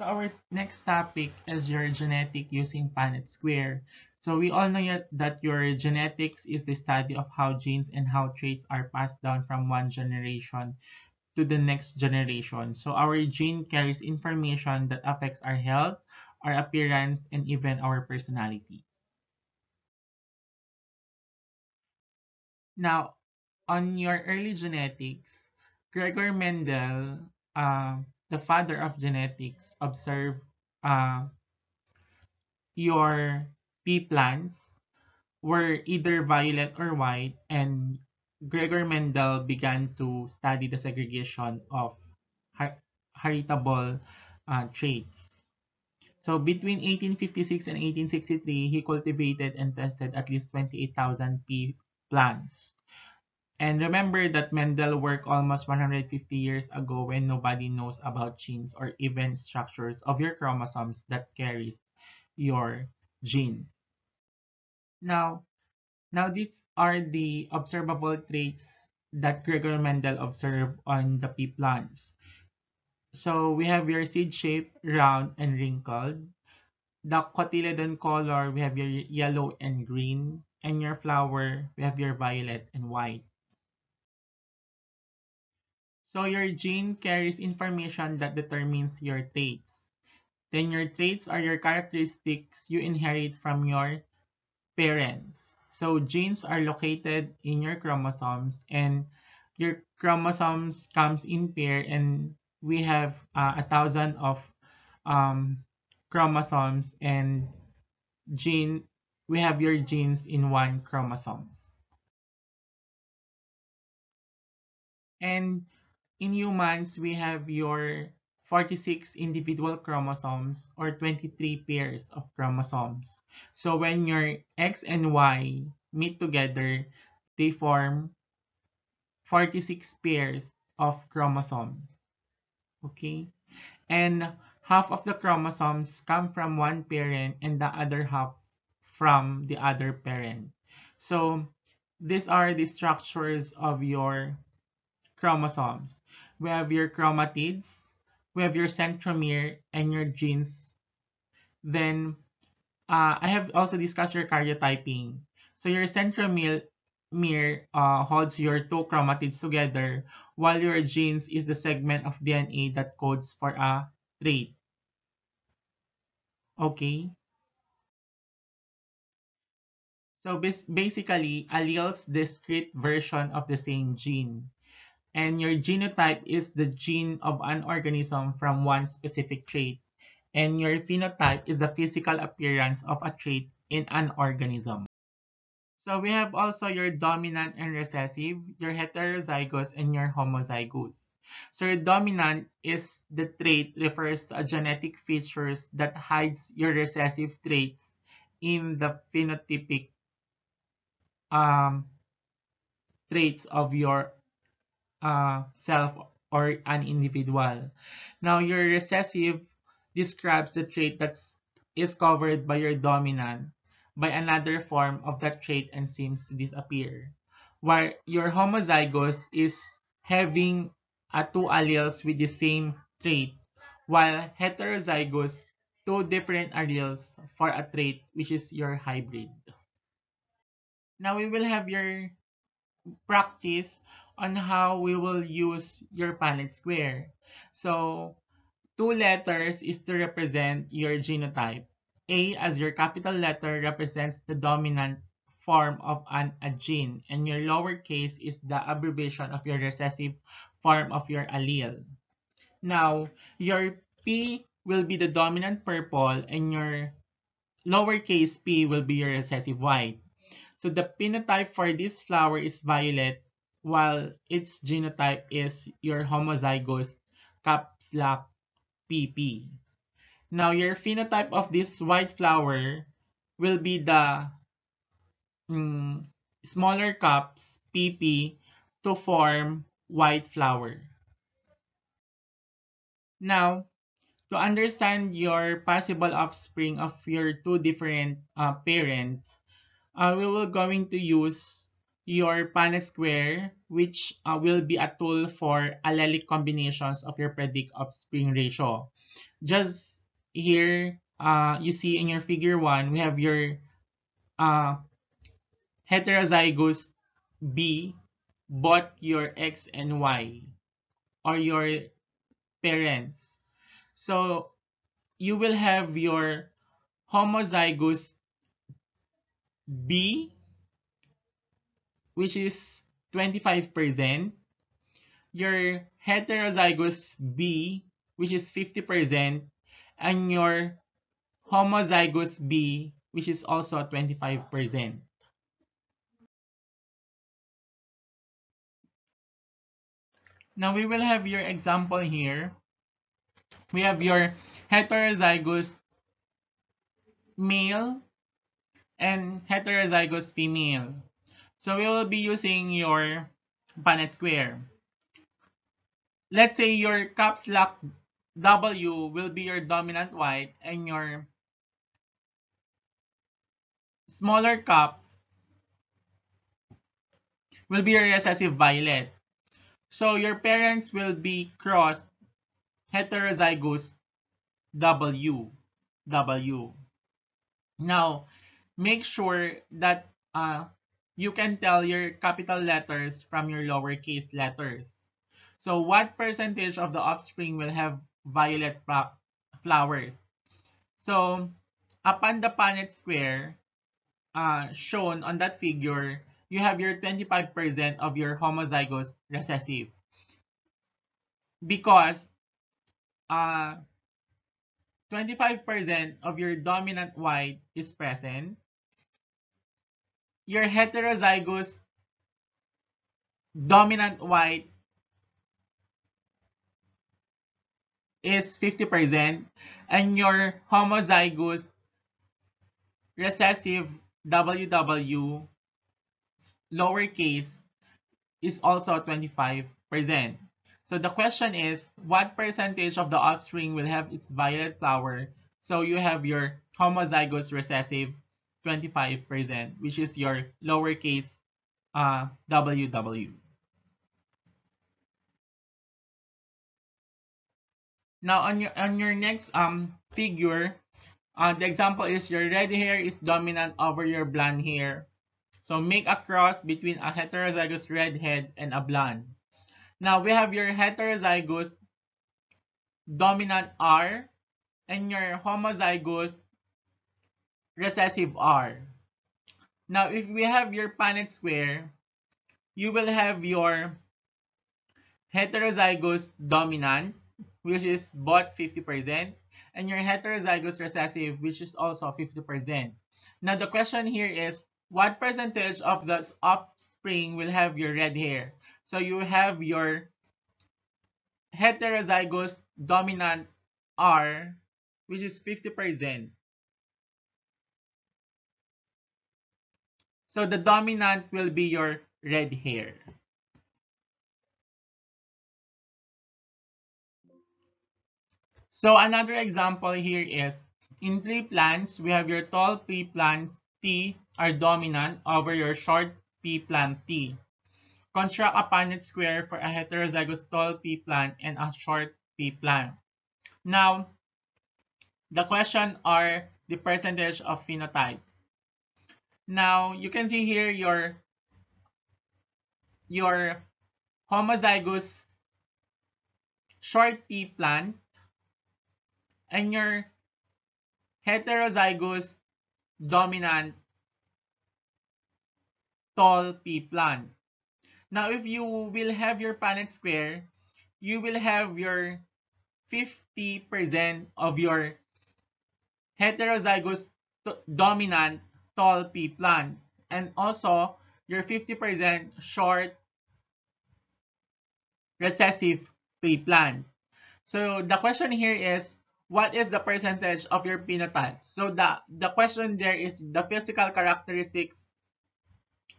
So our next topic is your genetic using Punnett square. So we all know yet that your genetics is the study of how genes and how traits are passed down from one generation to the next generation. So our gene carries information that affects our health, our appearance, and even our personality. Now, on your early genetics, Gregor Mendel, the father of genetics, observed uh, your pea plants were either violet or white, and Gregor Mendel began to study the segregation of heritable traits. So between 1856 and 1863, he cultivated and tested at least 28,000 pea plants. And remember that Mendel worked almost 150 years ago when nobody knows about genes or even structures of your chromosomes that carries your genes. Now, Now, these are the observable traits that Gregor Mendel observed on the pea plants. So we have your seed shape, round and wrinkled. The cotyledon color, we have your yellow and green. And your flower, we have your violet and white. So your gene carries information that determines your traits. Then your traits are your characteristics you inherit from your parents. So genes are located in your chromosomes, and your chromosomes comes in pair, and we have 1,000 of um, chromosomes, and gene we have your genes in one chromosomes. And in humans, we have your 46 individual chromosomes or 23 pairs of chromosomes. So when your X and Y meet together, they form 46 pairs of chromosomes. Okay? And half of the chromosomes come from one parent and the other half from the other parent. So these are the structures of your chromosomes. We have your chromatids, we have your centromere, and your genes. Then I have also discussed your karyotyping. So your centromere holds your two chromatids together, while your genes is the segment of DNA that codes for a trait. Okay? So basically, alleles discrete version of the same gene. And your genotype is the gene of an organism from one specific trait. And your phenotype is the physical appearance of a trait in an organism. So we have also your dominant and recessive, your heterozygous, and your homozygous. So your dominant is the trait refers to a genetic features that hides your recessive traits in the phenotypic um, traits of your self or an individual. Now, your recessive describes the trait that is covered by your dominant by another form of that trait and seems to disappear. While your homozygous is having two alleles with the same trait, while heterozygous, two different alleles for a trait, which is your hybrid. Now we will have your practice on how we will use your Punnett square. So, two letters is to represent your genotype. A as your capital letter represents the dominant form of a gene, and your lowercase is the abbreviation of your recessive form of your allele. Now, your P will be the dominant purple, and your lowercase p will be your recessive white. So the phenotype for this flower is violet, while its genotype is your homozygous caps lock PP. Now your phenotype of this white flower will be the mm, smaller cups PP to form white flower. Now, to understand your possible offspring of your two different parents, we will going to use your Punnett square, which will be a tool for allelic combinations of your predict offspring ratio. Just here, you see in your figure 1, we have your uh, heterozygous B, both your X and Y, or your parents. So you will have your homozygous B, which is 25%, your heterozygous B, which is 50%, and your homozygous B, which is also 25%. Now we will have your example here. We have your heterozygous male and heterozygous female. So we will be using your Punnett square. Let's say your caps lock W will be your dominant white and your smaller caps will be your recessive violet. So your parents will be crossed heterozygous W. W. Now, make sure that you can tell your capital letters from your lowercase letters. So what percentage of the offspring will have violet flowers? So upon the Punnett square shown on that figure, you have your 25% of your homozygous recessive. Because 25% of your dominant white is present, your heterozygous dominant white is 50%, and your homozygous recessive WW lowercase is also 25%. So the question is, what percentage of the offspring will have its violet flower? So you have your homozygous recessive 25%, which is your lowercase WW. Now on your next figure, the example is your red hair is dominant over your blonde hair. So make a cross between a heterozygous redhead and a blonde. Now we have your heterozygous dominant R and your homozygous recessive R. Now if we have your Punnett square, you will have your heterozygous dominant, which is both 50%, and your heterozygous recessive, which is also 50%. Now the question here is, what percentage of the offspring will have your red hair? So you have your heterozygous dominant R, which is 50%. So the dominant will be your red hair. So another example here is, in tree plants, we have your tall pea plants T are dominant over your short pea plant T. Construct a Punnett square for a heterozygous tall pea plant and a short pea plant. Now, the question are the percentage of phenotypes. Now, you can see here your homozygous short pea plant and your heterozygous dominant tall pea plant. Now, if you will have your Punnett square, you will have your 50% of your heterozygous dominant tall pea plants and also your 50% short recessive pea plant. So the question here is, what is the percentage of your phenotype? So the question there is the physical characteristics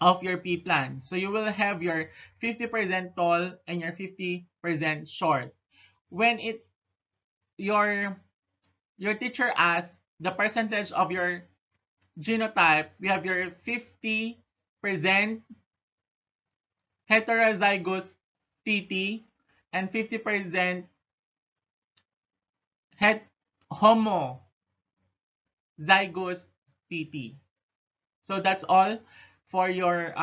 of your pea plant. So you will have your 50% tall and your 50% short. When your teacher asks the percentage of your genotype, we have your 50% heterozygous TT, and 50% homozygous TT. So that's all for your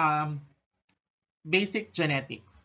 basic genetics.